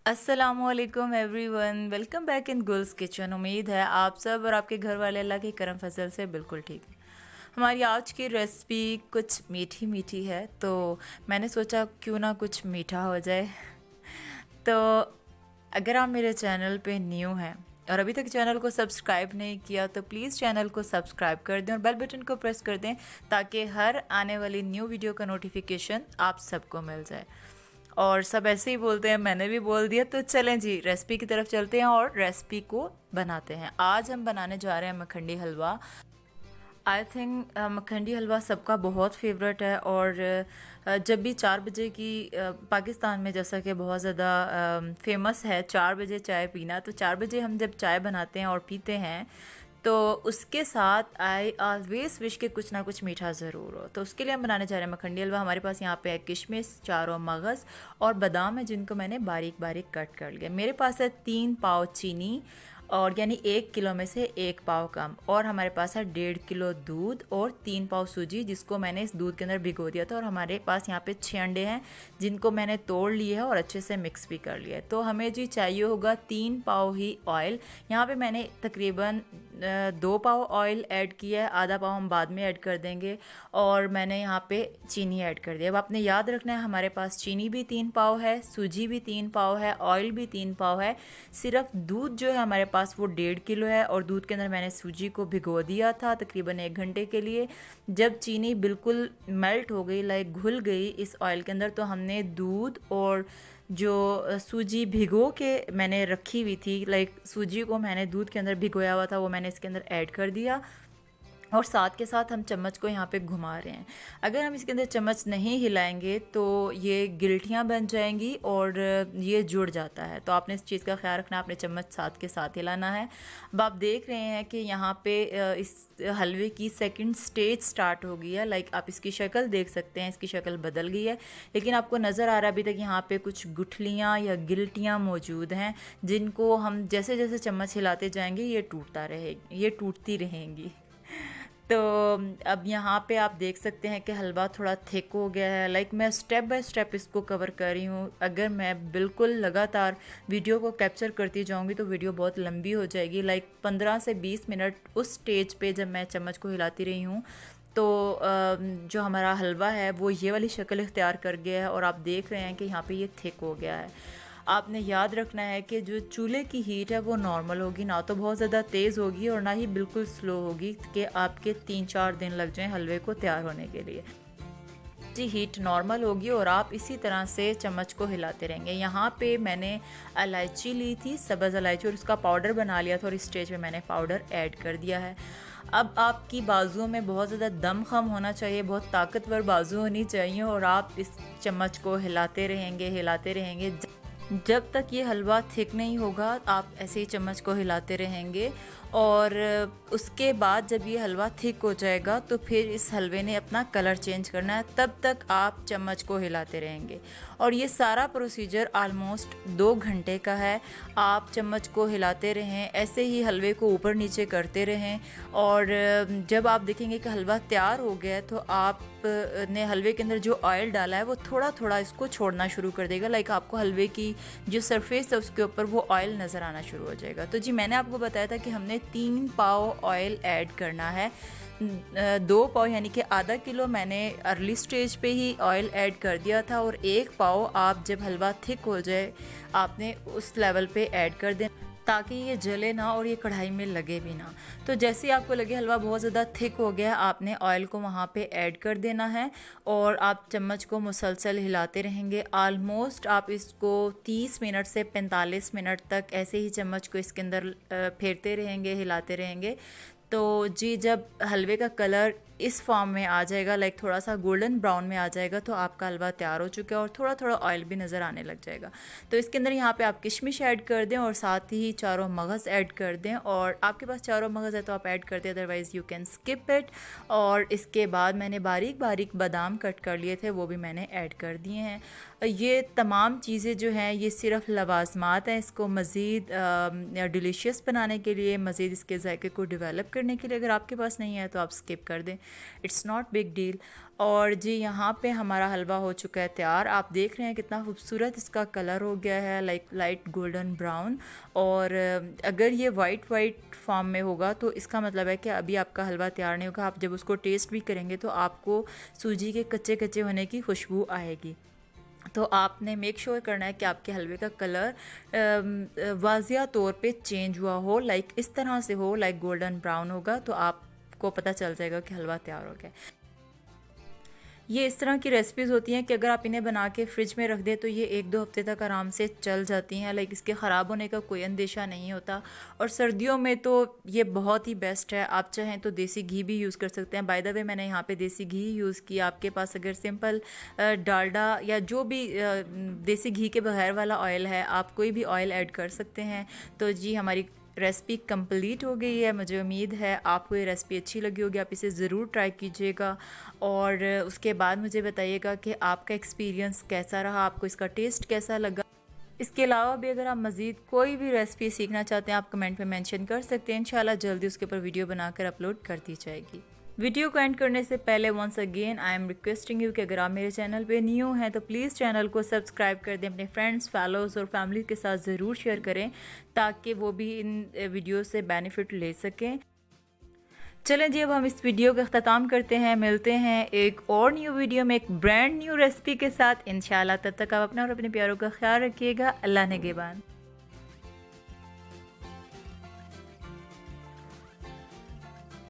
अस्सलामुअलैकुम everyone, welcome back in Gul's kitchen. उम्मीद है आप सब और आपके घर वाले अल्लाह के करम फजल से बिल्कुल ठीक है। हमारी आज की रेसिपी कुछ मीठी मीठी है, तो मैंने सोचा क्यों ना कुछ मीठा हो जाए। तो अगर आप मेरे चैनल पे न्यू हैं और अभी तक चैनल को सब्सक्राइब नहीं किया तो प्लीज़ चैनल को सब्सक्राइब कर दें और बेल बटन को प्रेस कर दें ताकि हर आने वाली न्यू वीडियो का नोटिफिकेशन आप सबको मिल जाए। और सब ऐसे ही बोलते हैं, मैंने भी बोल दिया, तो चलें जी रेसिपी की तरफ चलते हैं और रेसिपी को बनाते हैं। आज हम बनाने जा रहे हैं मखंडी हलवा। आई थिंक मखंडी हलवा सबका बहुत फेवरेट है और जब भी 4 बजे की पाकिस्तान में जैसा कि बहुत ज़्यादा फेमस है 4 बजे चाय पीना, तो 4 बजे हम जब चाय बनाते हैं और पीते हैं तो उसके साथ आई ऑलवेज विश के कुछ ना कुछ मीठा ज़रूर हो। तो उसके लिए हम बनाने जा रहे हैं मखंडी हलवा। हमारे पास यहाँ पे है किशमिश, चारों मगज़ और बादाम है जिनको मैंने बारीक बारीक कट कर लिया। मेरे पास है 3 पाव चीनी और यानी 1 किलो में से 1 पाव कम, और हमारे पास है 1.5 किलो दूध और 3 पाव सूजी जिसको मैंने इस दूध के अंदर भिगो दिया था। और हमारे पास यहाँ पे 6 अंडे हैं जिनको मैंने तोड़ लिए है और अच्छे से मिक्स भी कर लिया है। तो हमें जी चाहिए होगा 3 पाव ही ऑयल। यहाँ पे मैंने तकरीबन 2 पाव ऑयल ऐड किया है, आधा पाव हम बाद में ऐड कर देंगे। और मैंने यहाँ पे चीनी ऐड कर दिया। अब आपने याद रखना है हमारे पास चीनी भी 3 पाव है, सूजी भी 3 पाव है, ऑयल भी 3 पाव है। सिर्फ दूध जो है हमारे पास वो 1.5 किलो है और दूध के अंदर मैंने सूजी को भिगो दिया था तकरीबन 1 घंटे के लिए। जब चीनी बिल्कुल मेल्ट हो गई, लाइक घुल गई इस ऑयल के अंदर, तो हमने दूध और जो सूजी भिगो के मैंने रखी हुई थी, लाइक सूजी को मैंने दूध के अंदर भिगोया हुआ था, वो मैंने इसके अंदर ऐड कर दिया। और साथ के साथ हम चम्मच को यहाँ पे घुमा रहे हैं। अगर हम इसके अंदर चम्मच नहीं हिलाएंगे तो ये गिल्टियाँ बन जाएंगी और ये जुड़ जाता है, तो आपने इस चीज़ का ख्याल रखना, आपने चम्मच साथ के साथ हिलाना है। अब आप देख रहे हैं कि यहाँ पे इस हलवे की सेकंड स्टेज स्टार्ट हो गई है। लाइक आप इसकी शक्ल देख सकते हैं, इसकी शक्ल बदल गई है, लेकिन आपको नज़र आ रहा है अभी तक यहाँ पे कुछ गुठलियाँ या गिल्टियाँ मौजूद हैं जिनको हम जैसे जैसे चम्मच हिलाते जाएंगे ये टूटती रहेंगी। तो अब यहाँ पे आप देख सकते हैं कि हलवा थोड़ा थिक हो गया है। लाइक मैं स्टेप बाय स्टेप इसको कवर कर रही हूँ। अगर मैं बिल्कुल लगातार वीडियो को कैप्चर करती जाऊँगी तो वीडियो बहुत लंबी हो जाएगी। लाइक 15 से 20 मिनट उस स्टेज पे जब मैं चम्मच को हिलाती रही हूँ तो जो हमारा हलवा है वो ये वाली शक्ल इख्तियार कर गया है और आप देख रहे हैं कि यहाँ पे ये थिक हो गया है। आपने याद रखना है कि जो चूल्हे की हीट है वो नॉर्मल होगी, ना तो बहुत ज़्यादा तेज़ होगी और ना ही बिल्कुल स्लो होगी कि आपके 3-4 दिन लग जाएं हलवे को तैयार होने के लिए। जी हीट नॉर्मल होगी और आप इसी तरह से चम्मच को हिलाते रहेंगे। यहाँ पे मैंने इलायची ली थी, सब्ज़ इलायची, और उसका पाउडर बना लिया था और इस स्टेज पे मैंने पाउडर ऐड कर दिया है। अब आपकी बाजुओं में बहुत ज़्यादा दम खम होना चाहिए, बहुत ताकतवर बाजू होनी चाहिए और आप इस चम्मच को हिलाते रहेंगे जब तक ये हलवा थिक नहीं होगा। आप ऐसे ही चम्मच को हिलाते रहेंगे और उसके बाद जब ये हलवा थिक हो जाएगा तो फिर इस हलवे ने अपना कलर चेंज करना है, तब तक आप चम्मच को हिलाते रहेंगे। और ये सारा प्रोसीजर आलमोस्ट 2 घंटे का है। आप चम्मच को हिलाते रहें, ऐसे ही हलवे को ऊपर नीचे करते रहें और जब आप देखेंगे कि हलवा तैयार हो गया है तो आपने हलवे के अंदर जो ऑयल डाला है वो थोड़ा थोड़ा इसको छोड़ना शुरू कर देगा। लाइक आपको हलवे की जो सरफेस है उसके ऊपर वो ऑयल नज़र आना शुरू हो जाएगा। तो जी मैंने आपको बताया था कि हमने 3 पाव ऑयल ऐड करना है। 2 पाव यानी कि आधा किलो मैंने अर्ली स्टेज पे ही ऑयल ऐड कर दिया था और 1 पाव आप जब हलवा थिक हो जाए आपने उस लेवल पे ऐड कर देना ताकि ये जले ना और ये कढ़ाई में लगे भी ना। तो जैसे ही आपको लगे हलवा बहुत ज़्यादा थिक हो गया, आपने ऑयल को वहाँ पे ऐड कर देना है और आप चम्मच को मुसलसल हिलाते रहेंगे। आलमोस्ट आप इसको 30 मिनट से 45 मिनट तक ऐसे ही चम्मच को इसके अंदर फेरते रहेंगे, हिलाते रहेंगे। तो जी जब हलवे का कलर इस फॉर्म में आ जाएगा, लाइक थोड़ा सा गोल्डन ब्राउन में आ जाएगा, तो आपका हलवा तैयार हो चुका है और थोड़ा थोड़ा ऑयल भी नज़र आने लग जाएगा। तो इसके अंदर यहाँ पे आप किशमिश ऐड कर दें और साथ ही चारों मगज़ ऐड कर दें, और आपके पास चारों मगज़ है तो आप ऐड कर दें, otherwise you can skip it. और इसके बाद मैंने बारीक बारीक बादाम कट कर लिए थे, वो भी मैंने ऐड कर दिए हैं। ये तमाम चीज़ें जो हैं ये सिर्फ लवाजमात हैं इसको मज़ीद डिलीशियस बनाने के लिए, मज़ीद इसके जायके को डेवलप करने के लिए। अगर आपके पास नहीं है तो आप स्किप कर दें। It's not big deal. और जी यहाँ पे हमारा हलवा हो चुका है तैयार। आप देख रहे हैं कितना खूबसूरत इसका कलर हो गया है, लाइक लाइट गोल्डन ब्राउन। और अगर ये वाइट वाइट फॉर्म में होगा तो इसका मतलब है कि अभी आपका हलवा तैयार नहीं होगा। आप जब उसको टेस्ट भी करेंगे तो आपको सूजी के कच्चे कच्चे होने की खुशबू आएगी। तो आपने मेक श्योर करना है कि आपके हलवे का कलर वाजिया तौर पे चेंज हुआ हो, लाइक इस तरह से हो, लाइक गोल्डन ब्राउन होगा तो आपको पता चल जाएगा कि हलवा तैयार हो गया। ये इस तरह की रेसिपीज़ होती हैं कि अगर आप इन्हें बना के फ्रिज में रख दें तो ये 1-2 हफ्ते तक आराम से चल जाती हैं, लाइक इसके ख़राब होने का कोई अंदेशा नहीं होता। और सर्दियों में तो ये बहुत ही बेस्ट है। आप चाहें तो देसी घी भी यूज़ कर सकते हैं। बाय द वे मैंने यहाँ पे देसी घी यूज़ किया। आपके पास अगर सिंपल डालडा या जो भी देसी घी के बगैर वाला ऑयल है, आप कोई भी ऑयल ऐड कर सकते हैं। तो जी हमारी रेसिपी कंप्लीट हो गई है। मुझे उम्मीद है आपको ये रेसिपी अच्छी लगी होगी। आप इसे ज़रूर ट्राई कीजिएगा और उसके बाद मुझे बताइएगा कि आपका एक्सपीरियंस कैसा रहा, आपको इसका टेस्ट कैसा लगा। इसके अलावा भी अगर आप मज़ीद कोई भी रेसिपी सीखना चाहते हैं आप कमेंट में मेंशन कर सकते हैं। इंशाल्लाह जल्दी उसके ऊपर वीडियो बनाकर अपलोड कर दी जाएगी। वीडियो को एंड करने से पहले once again I am requesting you कि अगर आप मेरे चैनल पे न्यू हैं तो प्लीज़ चैनल को सब्सक्राइब कर दें, अपने फ्रेंड्स, फॉलोअर्स और फैमिली के साथ ज़रूर शेयर करें ताकि वो भी इन वीडियो से बेनिफिट ले सकें। चलें जी अब हम इस वीडियो का अख्ताम करते हैं। मिलते हैं एक और न्यू वीडियो में एक ब्रांड न्यू रेसिपी के साथ इंशाल्लाह। तब तक आप अपना और अपने प्यारों का ख्याल रखिएगा। अल्लाह नेगेबान।